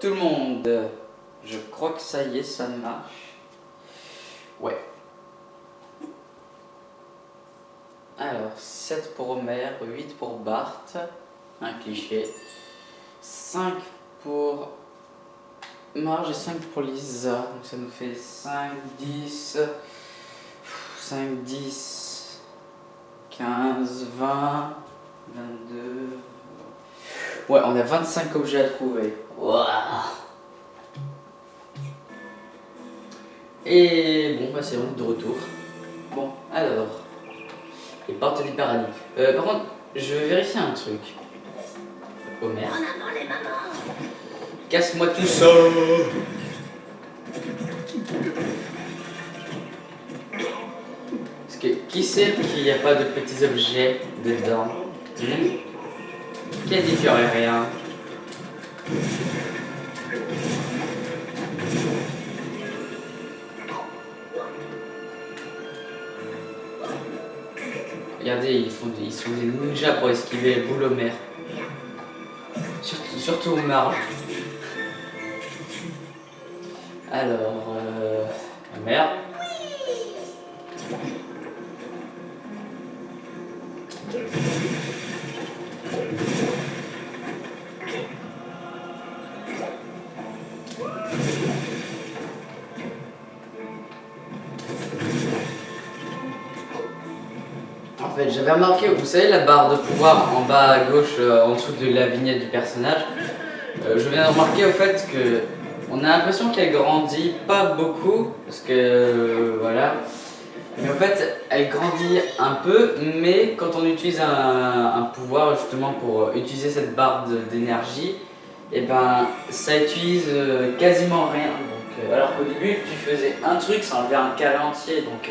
tout le monde. Je crois que ça y est, ça marche. Ouais. Alors, 7 pour Homer, 8 pour Bart, un cliché. 5 pour Marge et 5 pour Lisa. Donc ça nous fait 5, 10, 5, 10, 15, 20, 22... Ouais, on a 25 objets à trouver. Wow. Et bon, bah c'est bon, de retour. Bon, alors... Les portes du paradis. Par contre, je vais vérifier un truc. Homer. En avant les mamans. Casse-moi tout ça. Parce que qui sait qu'il n'y a pas de petits objets dedans? Qui a dit qu'il n'y aurait rien? Regardez, ils sont des ninjas pour esquiver le boule Homer. Surtout Marge. Alors, Homer. En fait, j'avais remarqué, vous savez la barre de pouvoir en bas à gauche, en dessous de la vignette du personnage. Je viens de remarquer au fait que on a l'impression qu'elle grandit pas beaucoup, parce que voilà. Mais en fait, elle grandit un peu, mais quand on utilise un pouvoir justement pour utiliser cette barre d'énergie, et ben ça utilise quasiment rien. Donc, alors qu'au début, tu faisais un truc, ça enlevait un carré entier. Donc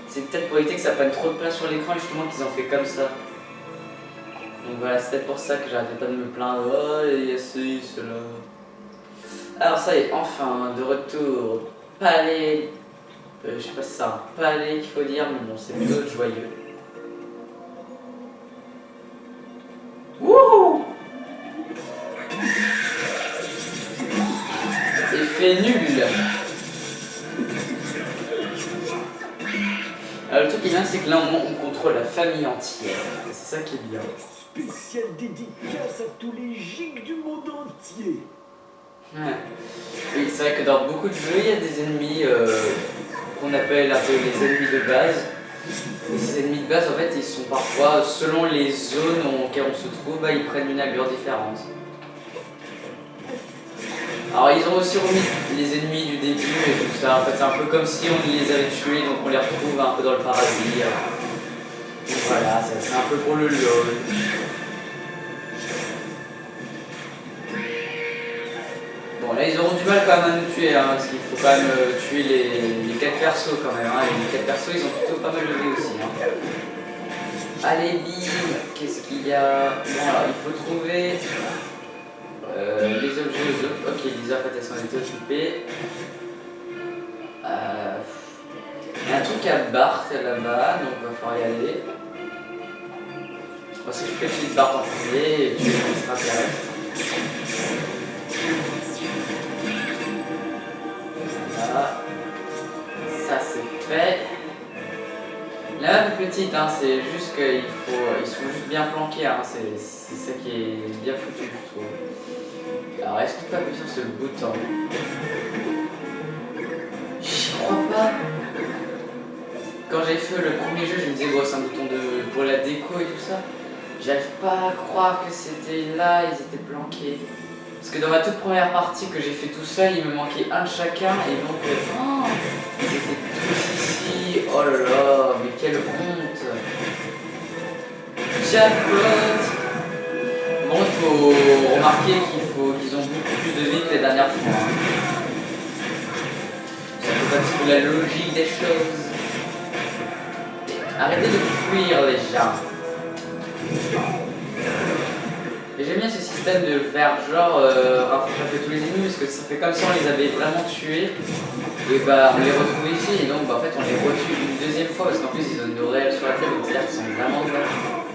c'est peut-être pour éviter que ça prenne trop de place sur l'écran, justement qu'ils ont fait comme ça. Donc voilà, c'est peut-être pour ça que j'arrêtais pas de me plaindre. Oh, il y a ceci, cela. Alors ça y est, enfin, de retour. Palais. Je sais pas si c'est un palais qu'il faut dire, mais bon, c'est plutôt joyeux. Wouhou! Effet nul! Alors le truc qui est bien, c'est que là on contrôle la famille entière. C'est ça qui est bien. Spéciale dédicace à tous les gigs du monde entier. Ouais. Oui, c'est vrai que dans beaucoup de jeux, il y a des ennemis qu'on appelle un peu les ennemis de base. Et ces ennemis de base, en fait, ils sont parfois, selon les zones auxquelles on se trouve, bah, ils prennent une allure différente. Alors ils ont aussi remis les ennemis du début et tout ça. En fait, c'est un peu comme si on les avait tués, donc on les retrouve un peu dans le paradis. Donc voilà, c'est un peu pour le LOL. Bon, là ils auront du mal quand même à nous tuer, hein, parce qu'il faut quand même tuer les 4 persos quand même. Hein, et les 4 persos, ils ont plutôt pas mal levé aussi. Hein. Allez, bim, qu'est-ce qu'il y a? Bon, alors il faut trouver les objets aux autres. Ok, Lisa, en fait, elles sont occupées. Il y a un truc à Bart là-bas, donc il va falloir y aller. On va s'occuper de Bart en premier et tuer les extraterrestres. Voilà. Ça c'est fait. La map est petite, hein, c'est juste qu'ils sont juste bien planqués, hein, c'est ça qui est bien foutu, je trouve. Alors, est-ce qu'on peut appuyer sur ce bouton? J'y crois pas. Quand j'ai fait le premier jeu, je me disais, bon, c'est un bouton pour la déco et tout ça. J'arrive pas à croire que c'était là, ils étaient planqués. Parce que dans ma toute première partie que j'ai fait tout seul, il me manquait un de chacun et donc ils étaient tous ici. Oh là là, mais quelle honte! Jackpot! Bon, il faut remarquer qu'ils ont beaucoup plus de vie que les dernières fois. Hein. Ça fait un petit peu la logique des choses. Arrêtez de fuir les gens. Et j'aime bien ce système de faire genre rattraper tous les ennemis parce que ça fait comme si on les avait vraiment tués et bah on les retrouve ici et donc bah, en fait on les retue une deuxième fois parce qu'en plus ils ont une réelle sur la tête donc c'est-à-dire qu'ils sont vraiment morts.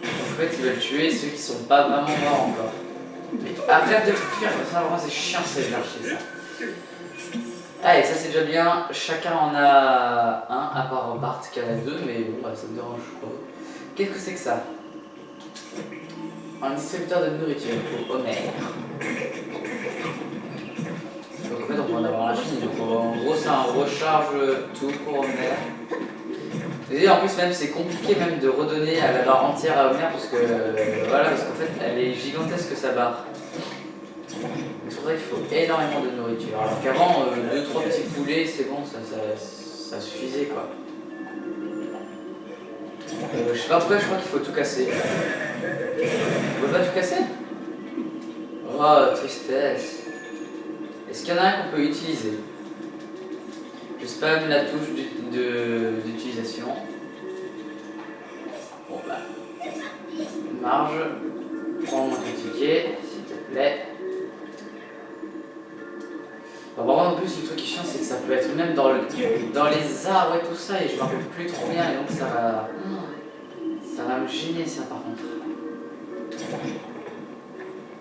En fait ils veulent tuer ceux qui sont pas vraiment morts encore. Arrête de fuir, ça vraiment c'est chiant ces archers ça. Allez, ça c'est déjà bien, chacun en a un, à part Bart qui en a deux, mais bon, bah, ça me dérange pas. Qu'est-ce que c'est que ça? Un distributeur de nourriture pour Homer. Donc en fait on peut en avoir l'infini, donc en gros ça recharge tout pour Homer. Et en plus même c'est compliqué même de redonner à la barre entière à Homer parce que voilà, parce qu'en fait elle est gigantesque sa barre. C'est pour ça qu'il faut énormément de nourriture. Alors qu'avant 2-3 petits poulets c'est bon, ça suffisait quoi. Je sais pas pourquoi je crois qu'il faut tout casser. On peut pas tout casser? Oh tristesse. Est-ce qu'il y en a un qu'on peut utiliser? Je spam la touche d'utilisation. Bon bah. Marge, prends mon ticket, s'il te plaît. Bon, vraiment en plus le truc qui chiant c'est que ça peut être même dans les arbres et tout ça et je m'en rappelle plus trop bien et donc ça va me gêner ça par contre.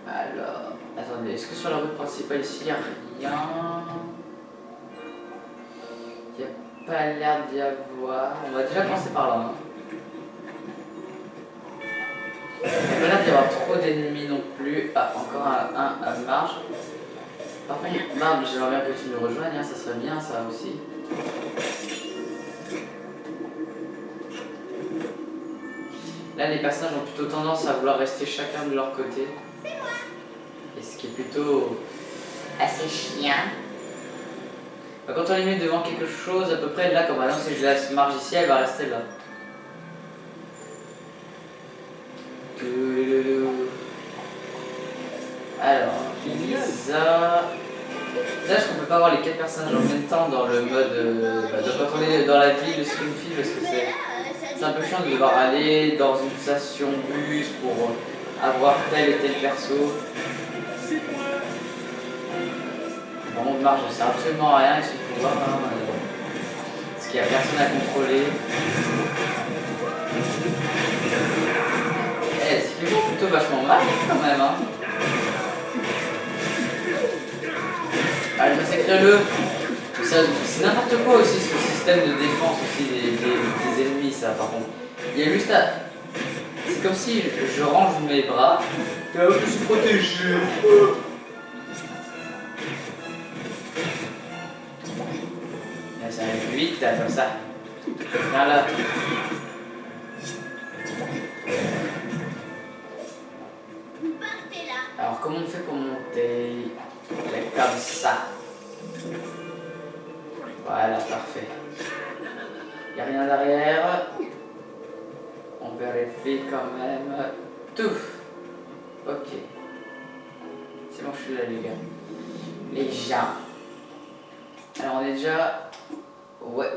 Alors, attendez, est-ce que sur la route principale ici il n'y a rien? Il n'y a pas l'air d'y avoir. On va déjà commencer par là. Hein. Il n'y a pas l'air d'y avoir trop d'ennemis non plus. Ah, encore un à marge. Par contre, Barbe, j'aimerais bien que tu nous rejoignes, hein, ça serait bien ça aussi. Là, les personnages ont plutôt tendance à vouloir rester chacun de leur côté. Et ce qui est plutôt assez chiant. Quand on les met devant quelque chose, à peu près là, comme maintenant si je laisse Marge ici, elle va rester là. Alors, Lisa. Sache qu'on peut pas avoir les 4 personnages en même temps dans le mode. Quand on est dans la ville de Springfield, parce que c'est un peu chiant de devoir aller dans une station bus pour avoir tel et tel perso. Vraiment, Marge ne sert absolument à rien avec son pouvoir. Hein, parce qu'il n'y a personne à contrôler. Eh, c'est plutôt vachement mal quand même. Hein. Allez, massacrez-le. C'est n'importe quoi aussi ce système de défense aussi des ennemis ça par contre. Il y a juste à... C'est comme si je range mes bras. Je suis protégé. Là, ça va plus vite comme ça. Viens là. Alors comment on fait pour monter? Comme ça. Voilà, parfait. Il n'y a rien derrière. On vérifie quand même tout. Ok. C'est bon, je suis là, les gars. Les gens. Alors, on est déjà... Ouais.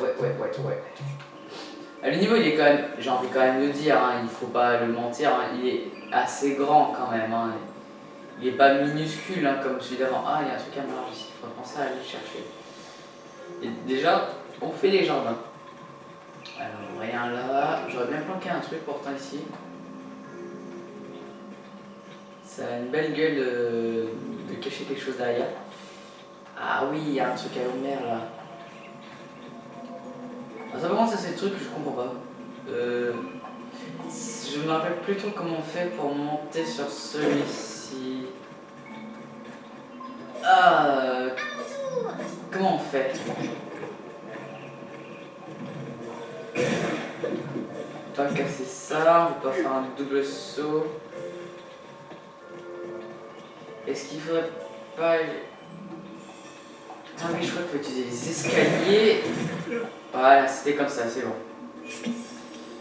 Le niveau, il est quand même... J'ai envie quand même de dire, hein, il faut pas le mentir, hein, il est assez grand quand même. Hein. Il n'est pas minuscule hein, comme celui d'avant. Ah, il y a un truc à marge ici, il faut penser à aller chercher. Et déjà, on fait les jardins. Alors, rien là. J'aurais bien planqué un truc pourtant ici. Ça a une belle gueule de cacher quelque chose derrière. Ah oui, il y a un truc à Homer là. Ah, ça par contre, ça c'est le truc que je comprends pas. Je me rappelle plus trop comment on fait pour monter sur celui-ci. Ah, comment on fait? On va casser ça, on va pas faire un double saut. Est-ce qu'il faudrait pas... Ah oui, je crois qu'il faut utiliser les escaliers. Voilà, c'était comme ça, c'est bon.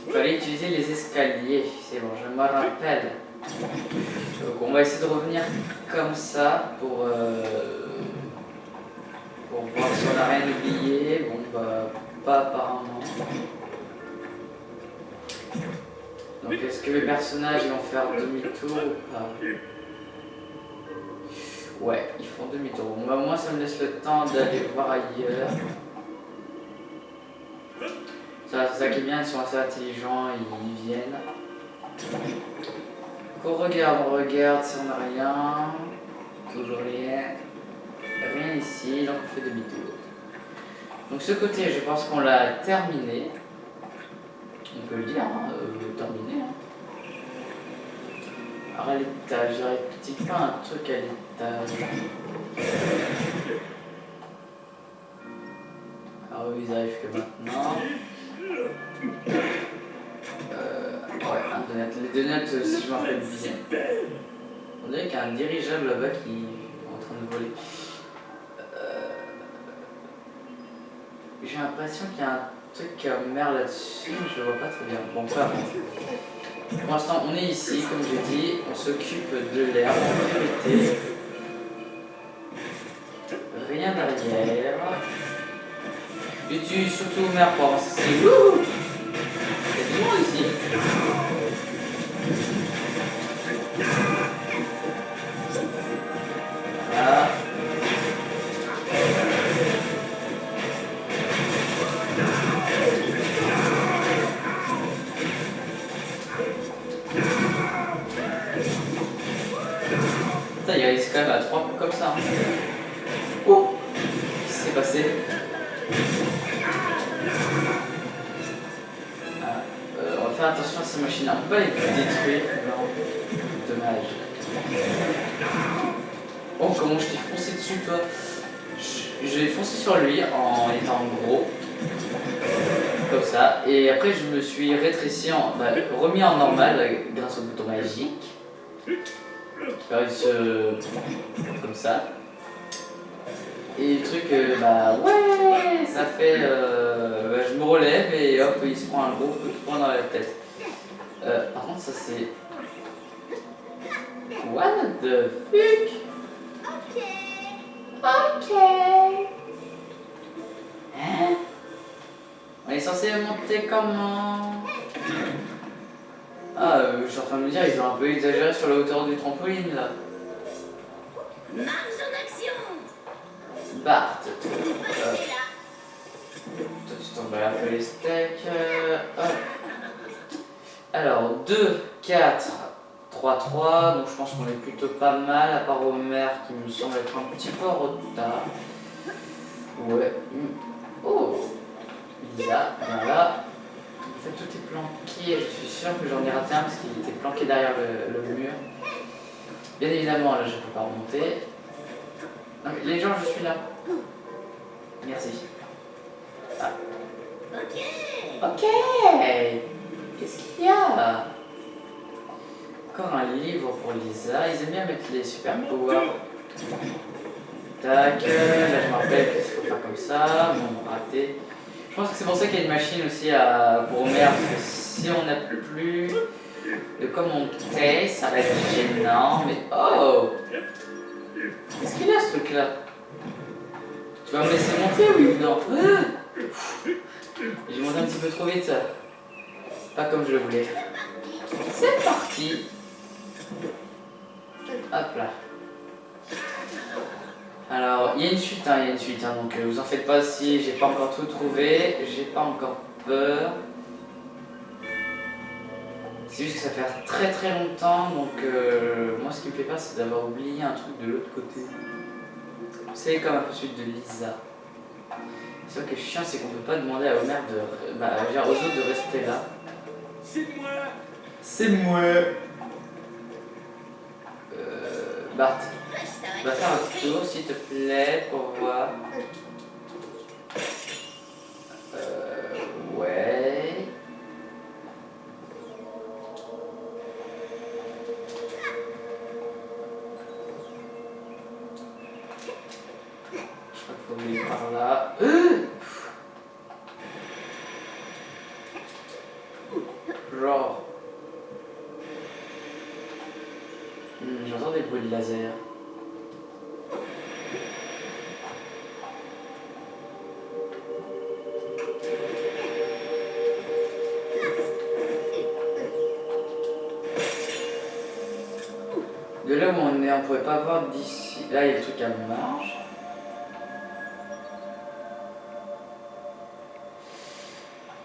Il fallait utiliser les escaliers, c'est bon, je me rappelle. Donc on va essayer de revenir comme ça pour voir si on n'a rien oublié. Bon, bah, pas apparemment. Donc est-ce que les personnages vont faire demi-tour ou pas? Ouais, ils font demi-tour. Bon, bah, moi ça me laisse le temps d'aller voir ailleurs. C'est ça qui est bien, ils sont assez intelligents, ils viennent. Donc on regarde si on n'a rien. Toujours rien. Rien ici, donc on fait demi-tour. Donc ce côté, je pense qu'on l'a terminé. On peut le dire, hein, terminé. Hein. Alors à l'étage, j'aurais peut-être pas un truc à l'étage. Alors eux, ils arrivent que maintenant. Ouais, un donut. Les donuts, si je m'en rappelle bien. On dirait qu'il y a un dirigeable là-bas qui est en train de voler. J'ai l'impression qu'il y a un truc mer là-dessus, mais je le vois pas très bien. Bon, peu importe. Pour l'instant, on est ici, comme j'ai dit, on s'occupe de l'air en priorité. Rien derrière. J'utilise surtout mer pour avancer. Wouhou! Il y a du monde ici. Voilà. Putain, il risque quand même à 3 coups comme ça. Hein. Oh! Qu'est-ce qui s'est passé? On va faire attention à ces machines. On peut pas les détruire. Non. Dommage. Oh, comment je t'ai foncé dessus, toi? J'ai foncé sur lui en étant gros. Comme ça. Et après, je me suis rétréci, remis en normal grâce au bouton magique. Qui permet de se. Comme ça. Et le truc, ouais, ça fait. Je me relève et hop, il se prend un gros coup de poing dans la tête. Par contre, ça c'est. What the fuck? Ok. Hein? On est censé monter comment? Ah, je suis en train de me dire, ils ont un peu exagéré sur la hauteur du trampoline là. Marche en action. Bart, toi tu t'en vas un peu les steaks. Hop. Alors, 2, 4, 3, 3. Donc je pense qu'on est plutôt pas mal, à part Homer qui me semble être un petit peu en retard. Ouais. Oh, Lisa, voilà. En fait, tout est planqué. Je suis sûr que j'en ai raté un parce qu'il était planqué derrière le mur. Bien évidemment, là, je peux pas remonter. Non, mais les gens, je suis là. Merci. Ah. Ok. Ok. Qu'est-ce qu'il y a? Encore un livre pour Lisa. Ils aiment bien mettre les super pouvoirs. Tac. Là, je me rappelle qu'il faut faire comme ça. Bon, raté. Je pense que c'est pour ça qu'il y a une machine aussi pour Homer. Parce que si on n'a plus de quoi monter, ça va être gênant. Mais oh! Qu'est-ce qu'il a ce truc-là? Tu vas me laisser monter, oui ou non? J'ai monté un petit peu trop vite. Pas comme je le voulais. C'est parti. Hop là. Alors, il y a une suite, donc vous en faites pas si j'ai pas encore tout trouvé, j'ai pas encore peur. C'est juste que ça fait très très longtemps, donc moi ce qui me fait peur c'est d'avoir oublié un truc de l'autre côté. C'est comme un peu celui de Lisa. C'est vrai que le chiant c'est qu'on peut pas demander à Homer aux autres de rester là. C'est moi. C'est moi. Bart, va faire un tour s'il te plaît pour voir. Ouais. Je crois qu'il faut venir par là. Genre. J'entends des bruits de laser. De là où on est, on pourrait pas voir d'ici. Là, il y a le truc à marche.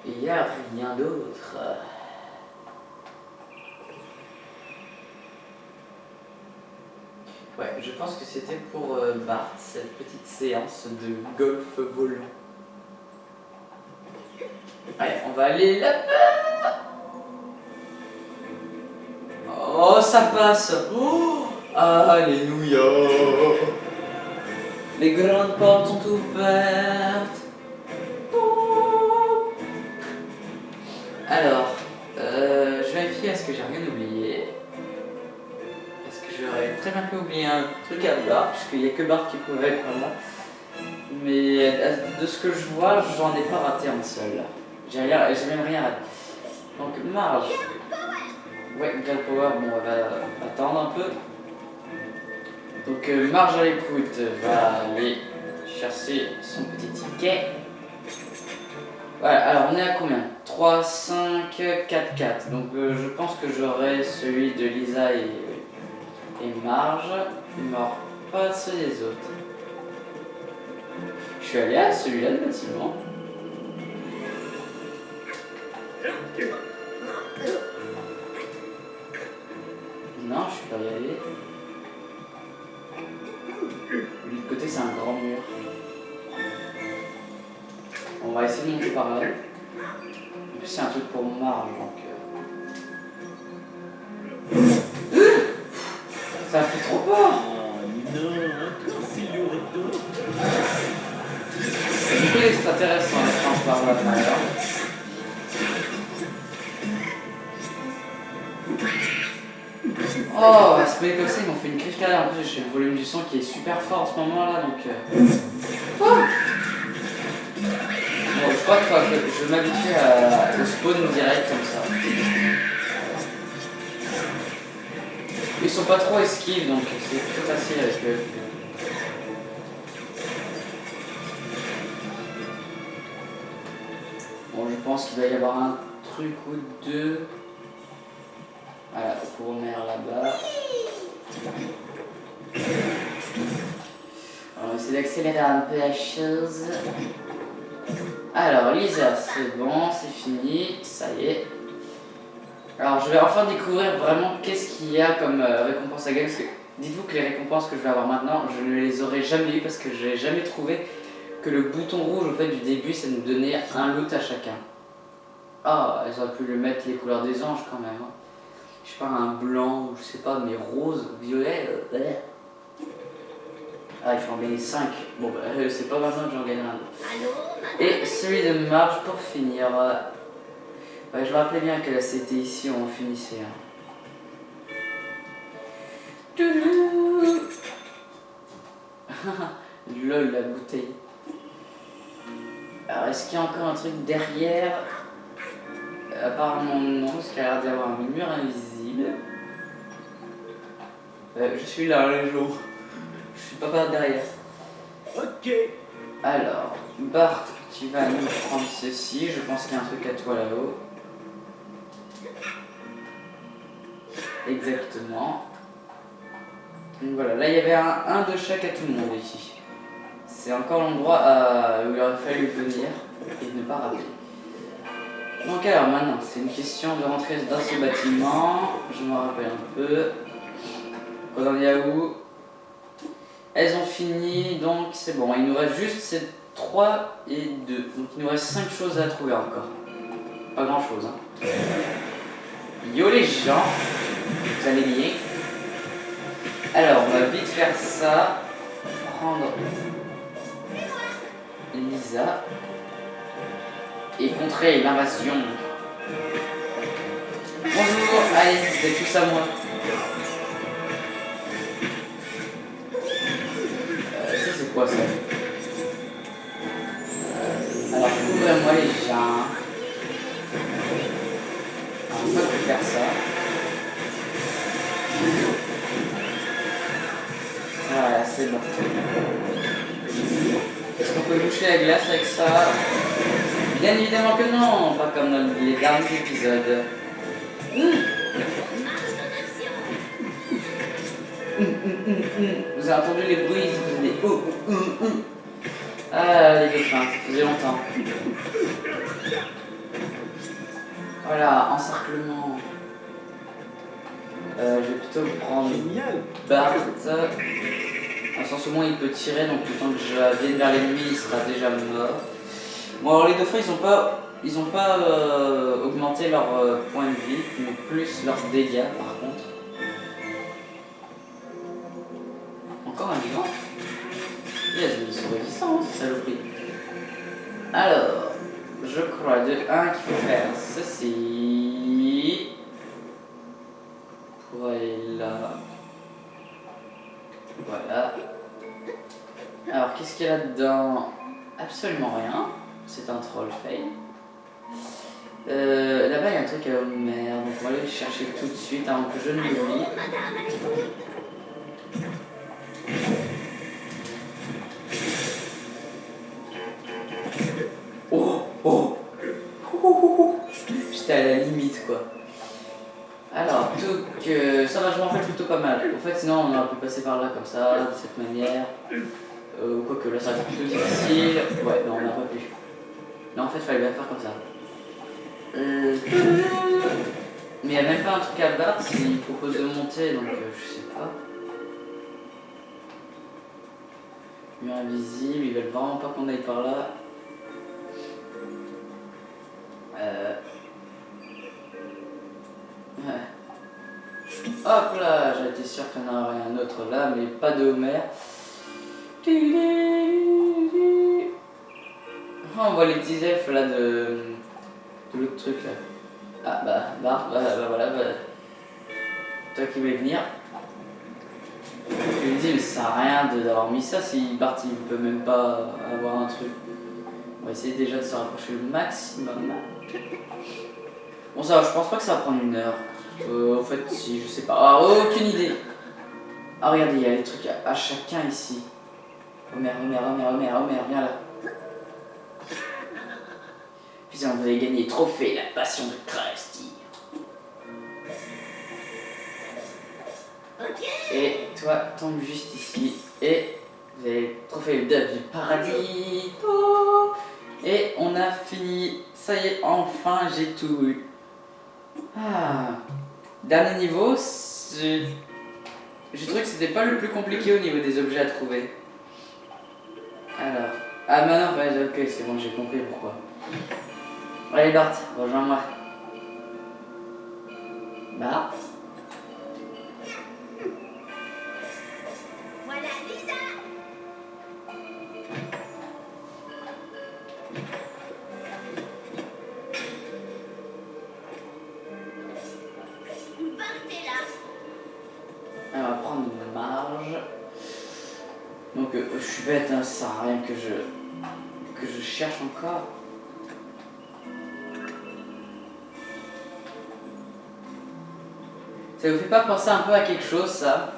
Il n'y a rien d'autre. Ouais, je pense que c'était pour Bart, cette petite séance de golf volant. Allez, on va aller là-bas. Oh, ça passe. Oh, alléluia. Les grandes portes sont ouvertes. Oh. Alors, je vérifie est-ce que j'ai rien oublié. Est-ce que j'aurais très bien pu oublier un truc à Bart, puisqu'il n'y a que Bart qui pouvait être là. Mais de ce que je vois, j'en ai pas raté un seul. J'ai même rien raté. Donc Marge. Ouais, Girl Power, bon, on va attendre un peu. Donc Marge à l'écoute va aller chercher son petit ticket. Voilà, alors on est à combien? 3, 5, 4, 4. Donc je pense que j'aurai celui de Lisa et Marge. Mort, pas ceux des autres. Je suis allé à celui-là de bâtiment. Non, je suis pas y allé. De l'autre côté, c'est un grand mur. On va essayer de monter par là. En plus, c'est un truc pour Marge, donc... Ça fait trop peur! Ah non, encore c'est lourd. Du coup, l'extraterrestre, on va par là derrière. Oh, à se mettre comme ça, ils m'ont fait une crise cardiaque. En plus, j'ai le volume du son qui est super fort en ce moment-là, donc... Oh, bon, je crois que je vais m'habituer au spawn direct comme ça. Ils sont pas trop esquives, donc c'est plutôt facile avec eux. Bon, je pense qu'il doit y avoir un truc ou deux. Voilà, pour Homer là-bas. On va essayer d'accélérer un peu la chose. Alors, Lisa, c'est bon, c'est fini, ça y est. Alors, je vais enfin découvrir vraiment qu'est-ce qu'il y a comme récompense à gagner. Parce que dites-vous que les récompenses que je vais avoir maintenant, je ne les aurais jamais eues parce que je n'ai jamais trouvé que le bouton rouge au fait du début, ça nous donnait un loot à chacun. Ah, elles auraient pu le mettre les couleurs des anges quand même. Hein. Je sais pas, un blanc, ou je sais pas, mais rose, violet. Ah, il faut en gagner 5. Bon, bah, c'est pas maintenant que j'en gagne un. Et celui de Marge pour finir. Ouais, je me rappelais bien que c'était ici où on finissait. Hein. Lol, la bouteille. Alors, est-ce qu'il y a encore un truc derrière? Apparemment non, parce qu'il a l'air d'y avoir un mur invisible. Je suis là, les jours. Je suis pas par derrière. Ok. Alors, Bart, tu vas nous prendre ceci. Je pense qu'il y a un truc à toi là-haut. Exactement. Donc voilà, là il y avait un de chaque à tout le monde ici. C'est encore l'endroit où il aurait fallu venir et ne pas rater. Donc alors maintenant, c'est une question de rentrer dans ce bâtiment. Je me rappelle un peu. On en est à où? Elles ont fini, donc c'est bon. Il nous reste juste ces 3 et 2. Donc il nous reste 5 choses à trouver encore. Pas grand chose. Hein. Yo les gens, vous allez bien? Alors on va vite faire ça. Prendre Lisa. Et contrer l'invasion. Bonjour, allez, c'est tous à moi. Ça c'est quoi ça? Alors couvrez-moi les gens. Alors, on peut faire ça. Voilà, c'est bon. Est-ce qu'on peut boucher la glace avec ça? Bien évidemment que non, pas comme dans les derniers épisodes. Vous avez entendu les bruits, ça faisait des Ah, les dauphins, ça faisait longtemps. Voilà, encerclement. Je vais plutôt prendre Génial. Bart. Dans le sens où moins il peut tirer, donc le temps que je vienne vers l'ennemi, il sera déjà mort. Bon, alors les dauphins, ils ont pas augmenté leur point de vie, mais plus leurs dégâts par contre. Encore un vivant. Ils sont résistants, ces saloperies. Alors, je crois de 1 qu'il faut faire ceci. Pour aller là. Voilà. Alors, qu'est-ce qu'il y a là-dedans? Absolument rien. C'est un troll fail. Là-bas, il y a un truc à Homer, donc on va aller le chercher tout de suite avant que je ne l'oublie. Madame, allez-vous? Oh, oh, oh. J'étais à la limite, quoi. Alors, donc, ça va, je m'en rappelle plutôt pas mal. En fait, sinon, on aurait pu passer par là comme ça, de cette manière. Quoique là, ça va être plutôt difficile. Ouais, non, on n'a pas pu. Non, en fait, il fallait bien faire comme ça. Mais il n'y a même pas un truc à battre s'il propose de monter, donc je sais pas. Mur invisible, ils veulent vraiment pas qu'on aille par là. Ouais. Hop là, j'ai été sûr qu'il y en aurait un autre là, mais pas de Homer. Oh, on voit les petits elfes là de l'autre truc là. Ah bah voilà, toi qui voulais venir. Je lui dis mais ça sert à rien d'avoir mis ça si Bart il peut même pas avoir un truc. On va essayer déjà de se rapprocher le maximum. Bon ça va, je pense pas que ça va prendre 1 heure. En fait si, je sais pas. Ah, aucune idée. Ah regardez, il y a les trucs à chacun ici. Homer, viens là. Putain, vous avez gagné le trophée, la passion de Krusty. Ok. Et toi, tombe juste ici. Et vous avez le trophée d'œuf du paradis. Oh. Et on a fini. Ça y est, enfin, j'ai tout eu. Ah. Dernier niveau, j'ai trouvé que c'était pas le plus compliqué au niveau des objets à trouver. Alors. Ah, maintenant, ouais, ok, c'est bon, j'ai compris pourquoi. Allez, Bart, rejoins-moi. Bart. Voilà Lisa. Partez là. On va prendre une marge. Donc, je suis bête, hein, ça sert à rien que je cherche encore. Ça vous fait pas penser un peu à quelque chose, ça?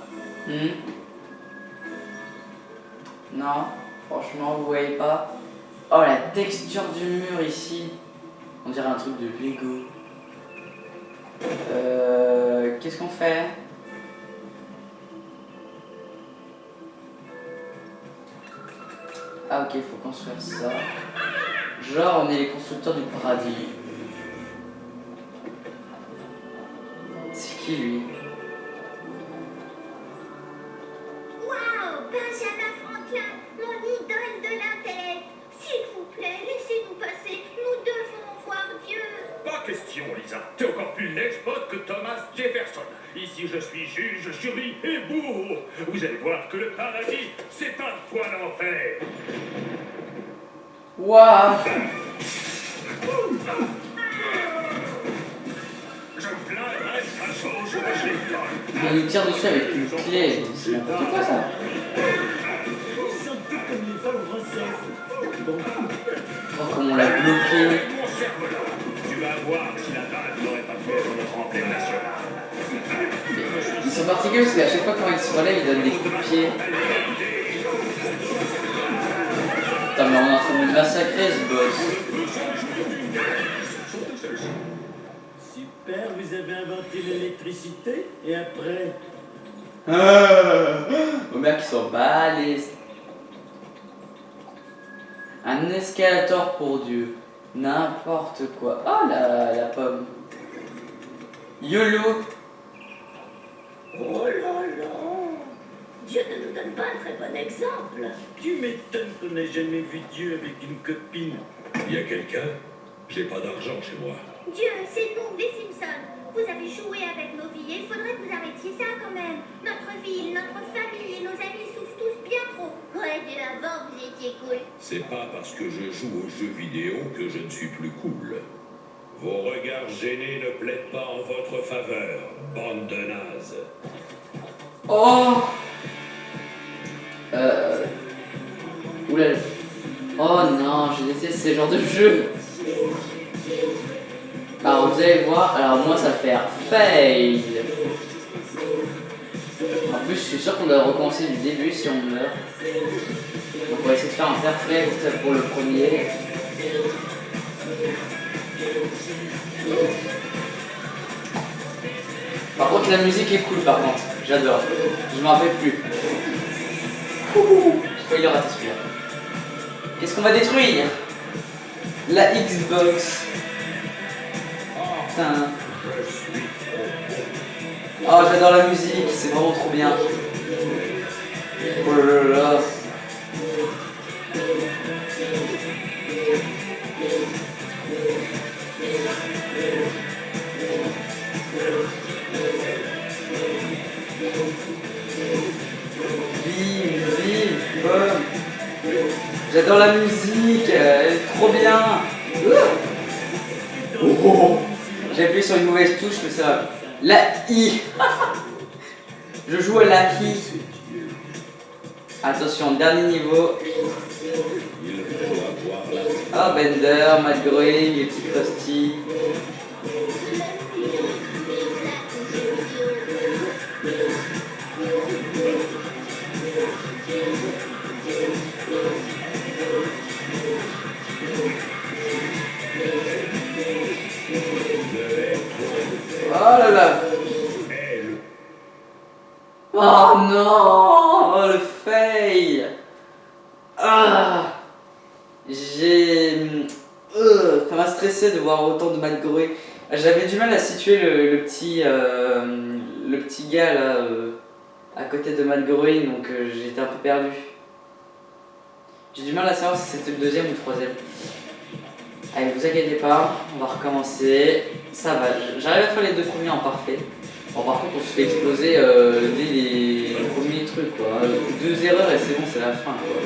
Non? Franchement, vous voyez pas? Oh, la texture du mur ici. On dirait un truc de Lego. Qu'est-ce qu'on fait? Ah ok, faut construire ça. Genre, on est les constructeurs du paradis. C'est qui lui? Waouh, Benjamin Franklin, mon idole de l'intellect. S'il vous plaît, laissez-nous passer. Nous devons voir Dieu. Pas question, Lisa. T'es encore plus lèche-botte que Thomas Jefferson. Ici, je suis juge, jury et bourg. Vous allez voir que le paradis, c'est un point d'enfer. Waouh! Je me plaindrai de ma chose, je l'ai fait. Il nous tire dessus avec une clé. C'est n'importe quoi ça. Ils sont tout comme les femmes françaises. Bon, Oh, comme on l'a bloqué. Mon cerveau-là, tu vas voir si la balle n'aurait pas pu être notre emblème national. Ils sont particuliers parce qu'à chaque fois quand ils se relèvent, ils donnent des coups de pied. Putain, mais on est en train de le massacrer ce boss. super, vous avez inventé l'électricité et après. Homer qui s'en bat les... Un escalator pour Dieu. N'importe quoi. Oh la pomme. YOLO. donne pas un très bon exemple. Tu m'étonnes qu'on n'a jamais vu Dieu avec une copine. Y a quelqu'un? J'ai pas d'argent chez moi. Dieu, c'est nous, les Simpsons. Vous avez joué avec nos vies et il faudrait que vous arrêtiez ça quand même. Notre ville, notre famille et nos amis souffrent tous bien trop. Ouais, Dieu, avant vous étiez cool. C'est pas parce que je joue aux jeux vidéo que je ne suis plus cool. Vos regards gênés ne plaident pas en votre faveur, bande de nazes. Oh Oula. Oh non, je déteste ces genres de jeux. Alors vous allez voir, alors moi ça va faire fail. En plus je suis sûr qu'on doit recommencer du début si on meurt. Donc on va essayer de faire un perfect pour le premier. Par contre la musique est cool par contre, j'adore. Je m'en rappelle plus. J'ai failli le rater celui-là. Qu'est-ce qu'on va détruire? La Xbox. Putain. Oh j'adore la musique, c'est vraiment trop bien. Oh là là. Bim, boum. J'adore la musique, elle est trop bien. Oh. J'ai appuyé sur une mauvaise touche, mais ça va. La I. Je joue à la I. Attention, dernier niveau. Ah, Bender, Matt Groening, les petits Krusty. Oh là là. Oh non. Oh le fail. Ah. Ça m'a stressé de voir autant de Matt Groening. J'avais du mal à situer le petit gars là à côté de Matt Groening, donc j'étais un peu perdu. J'ai du mal à savoir si c'était le deuxième ou le troisième. Allez, vous inquiétez pas, on va recommencer. Ça va, j'arrive à faire les deux premiers en parfait. Bon, par contre, on se fait exploser dès les premiers trucs, quoi. 2 erreurs et c'est bon, c'est la fin, quoi.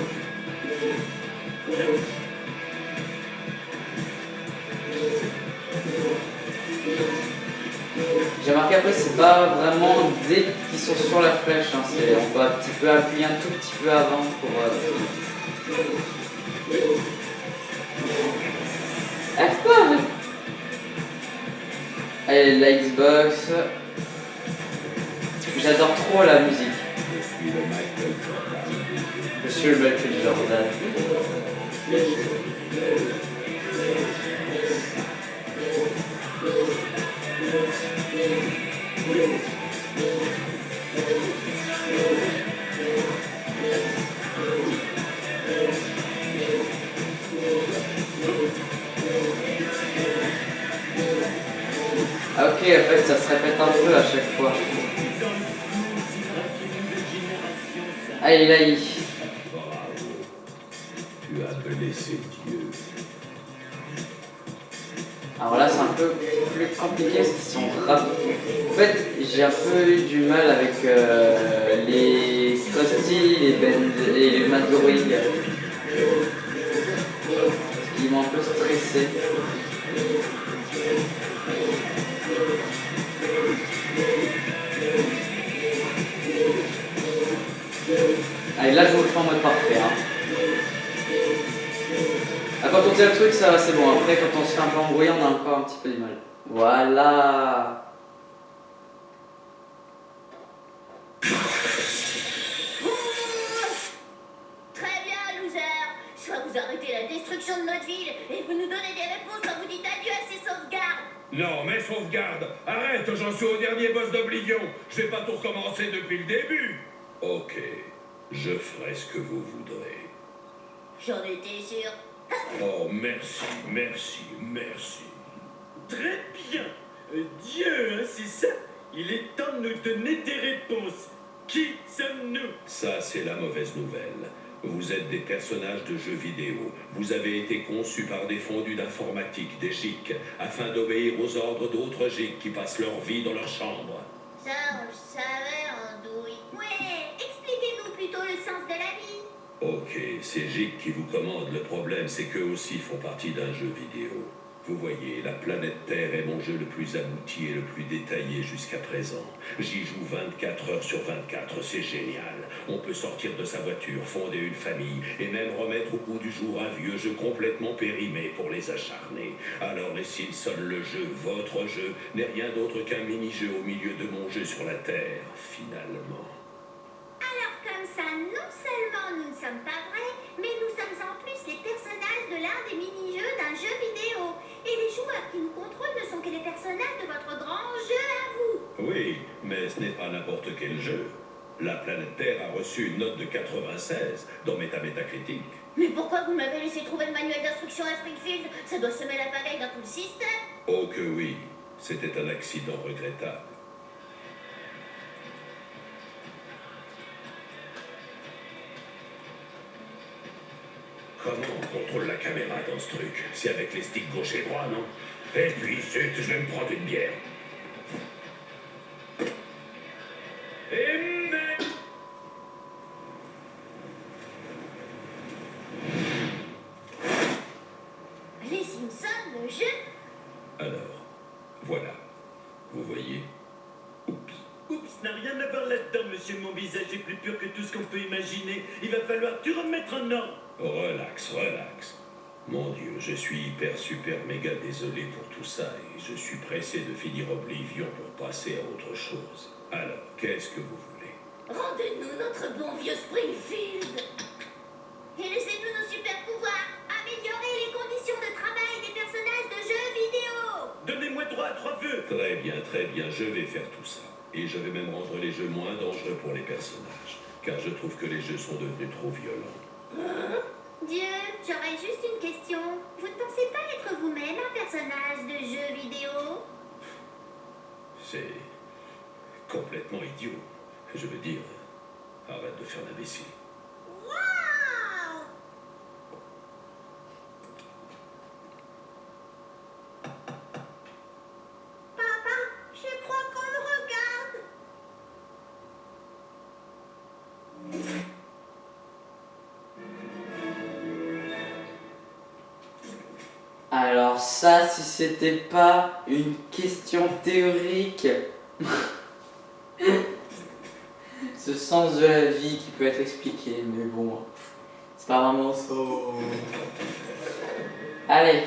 J'ai remarqué après, c'est pas vraiment dès qu'ils sont sur la flèche, hein, on peut un petit peu appuyer un tout petit peu avant pour. Explode. Allez, la Xbox. J'adore trop la musique. Je suis le Michael Jordan. Ok, en fait, ça se répète un peu à chaque fois. Allez, là, il. Tu as blessé Dieu. Alors là, c'est un peu plus compliqué parce qu'ils sont rapides. En fait, j'ai un peu eu du mal avec les Krusty, les Ben et les Matt Groening. Ils m'ont un peu stressé. Allez, là, je vous le fais en mode parfait. Hein. Ah, quand on tient le truc, ça va, c'est bon. Après, quand on se fait un peu embrouiller, on a encore un petit peu du mal. Voilà. Très bien, loser. Soit vous arrêtez la destruction de notre ville et vous nous donnez des réponses, soit vous dites adieu à ces sauvegardes. Non, mais sauvegarde. Arrête, j'en suis au dernier boss d'Oblivion. Je vais pas tout recommencer depuis le début. Ok, je ferai ce que vous voudrez. J'en étais sûr. Oh, merci, merci, merci. Très bien. Dieu, hein, c'est ça. Il est temps de nous donner des réponses. Qui sommes-nous? Ça, c'est la mauvaise nouvelle. Vous êtes des personnages de jeux vidéo. Vous avez été conçus par des fondus d'informatique, des GIC, afin d'obéir aux ordres d'autres GIC qui passent leur vie dans leur chambre. Ça, on le savait, Andouille. Ouais, expliquez-nous plutôt le sens de la vie. Ok, c'est GIC qui vous commande. Le problème, c'est qu'eux aussi font partie d'un jeu vidéo. Vous voyez, la planète Terre est mon jeu le plus abouti et le plus détaillé jusqu'à présent. J'y joue 24 heures sur 24, c'est génial. On peut sortir de sa voiture, fonder une famille et même remettre au goût du jour un vieux jeu complètement périmé pour les acharnés. Alors les Simpsons, le jeu, votre jeu, n'est rien d'autre qu'un mini-jeu au milieu de mon jeu sur la Terre, finalement. Alors comme ça, non seulement nous ne sommes pas vrais, mais nous sommes en plus les personnages de l'un des mini-jeux d'un jeu vidéo. Et les joueurs qui nous contrôlent ne sont que les personnages de votre grand jeu à vous. Oui, mais ce n'est pas n'importe quel jeu. La planète Terre a reçu une note de 96 dans Métacritique. Mais pourquoi vous m'avez laissé trouver le manuel d'instruction à Springfield? Ça doit semer la pagaille dans tout le système. Oh que oui, c'était un accident regrettable. Comment on contrôle la caméra dans ce truc? C'est avec les sticks gauche et droit, non? Et puis, zut, je vais me prendre une bière. Et mais... Les Simpsons, le jeu? Alors, voilà. Vous voyez? Oups. Oups, n'a rien à voir là-dedans, monsieur. Mon visage est plus pur que tout ce qu'on peut imaginer. Il va falloir tout remettre en ordre. Relax, relax. Mon Dieu, je suis hyper, super, méga désolé pour tout ça et je suis pressé de finir Oblivion pour passer à autre chose. Alors, qu'est-ce que vous voulez? Rendez-nous notre bon vieux Springfield. Et laissez-nous nos super pouvoirs. Améliorer les conditions de travail des personnages de jeux vidéo. Donnez-moi droit à 3 vœux. Très bien, je vais faire tout ça. Et je vais même rendre les jeux moins dangereux pour les personnages. Car je trouve que les jeux sont devenus trop violents. Dieu, j'aurais juste une question. Vous ne pensez pas être vous-même un personnage de jeu vidéo? C'est complètement idiot. Je veux dire, arrête de faire l'imbécile. Waouh! Papa, je crois qu'on le regarde. Alors ça, si c'était pas une question théorique, ce sens de la vie qui peut être expliqué, mais bon, c'est pas vraiment ça. Allez.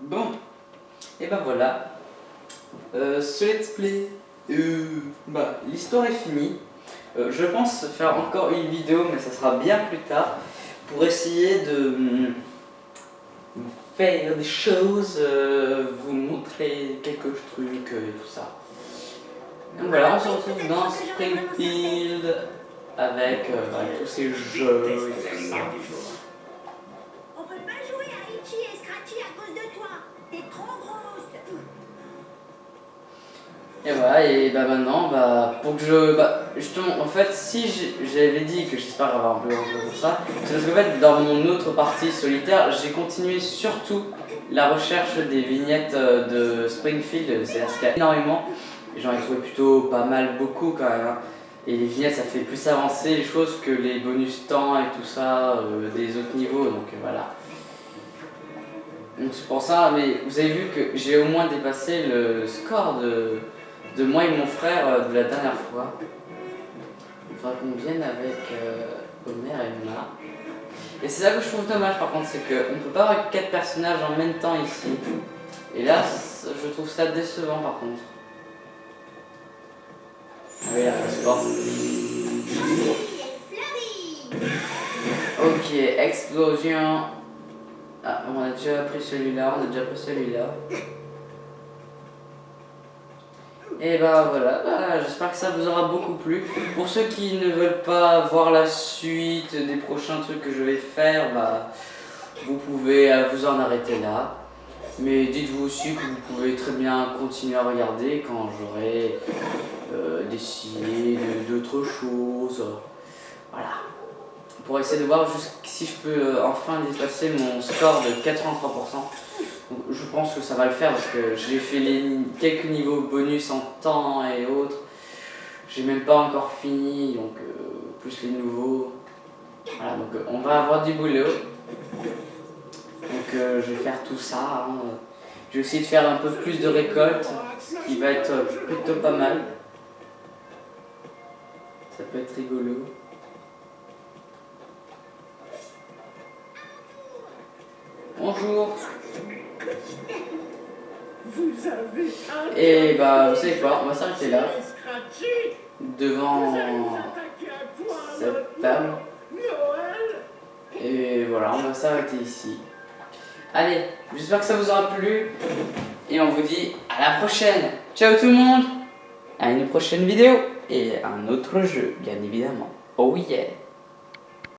Bon, et ben voilà, ce let's play, l'histoire est finie. Je pense faire encore une vidéo, mais ça sera bien plus tard, pour essayer de faire des choses, vous montrer quelques trucs et tout ça. Donc voilà, on se retrouve dans Springfield avec tous ces jeux et tout ça. On peut pas jouer à Itchy et Scratchy à cause de toi. T'es trop grosse. Et voilà, et bah maintenant, pour que je... justement, en fait, si j'avais dit que j'espère avoir un peu pour ça, c'est parce qu'en fait, dans mon autre partie solitaire, j'ai continué surtout la recherche des vignettes de Springfield, c'est-à-dire qu'il y a énormément, et j'en ai trouvé plutôt pas mal, beaucoup quand même, hein. Et les vignettes, ça fait plus avancer les choses que les bonus temps et tout ça des autres niveaux, donc voilà. Donc c'est pour ça, mais vous avez vu que j'ai au moins dépassé le score de moi et mon frère de la dernière fois. Il faudra qu'on vienne avec Homer et Luna. Et c'est ça que je trouve dommage par contre, c'est qu'on ne peut pas avoir 4 personnages en même temps ici. Et là, je trouve ça décevant par contre. Ah oui, là, le sport. explosion. Ah, on a déjà pris celui-là, Et bah voilà, j'espère que ça vous aura beaucoup plu. Pour ceux qui ne veulent pas voir la suite des prochains trucs que je vais faire, bah vous pouvez vous en arrêter là. Mais dites-vous aussi que vous pouvez très bien continuer à regarder quand j'aurai décidé d'autres choses. Voilà. Pour essayer de voir si je peux enfin dépasser mon score de 83%. Donc, je pense que ça va le faire parce que j'ai fait quelques niveaux bonus en temps et autres. J'ai même pas encore fini, donc plus les nouveaux. Voilà, donc on va avoir du boulot. Donc je vais faire tout ça. Hein. Je vais essayer de faire un peu plus de récolte, ce qui va être plutôt pas mal. Ça peut être rigolo. Bonjour. Vous avez un Et bah vous savez quoi, on va s'arrêter là, scratchy. devant Vous allez vous attaquer à quoi cette table. Noël? Et voilà, on va s'arrêter ici. Allez, j'espère que ça vous aura plu. Et on vous dit à la prochaine. Ciao tout le monde. À une prochaine vidéo. Et un autre jeu, bien évidemment. Oh yeah.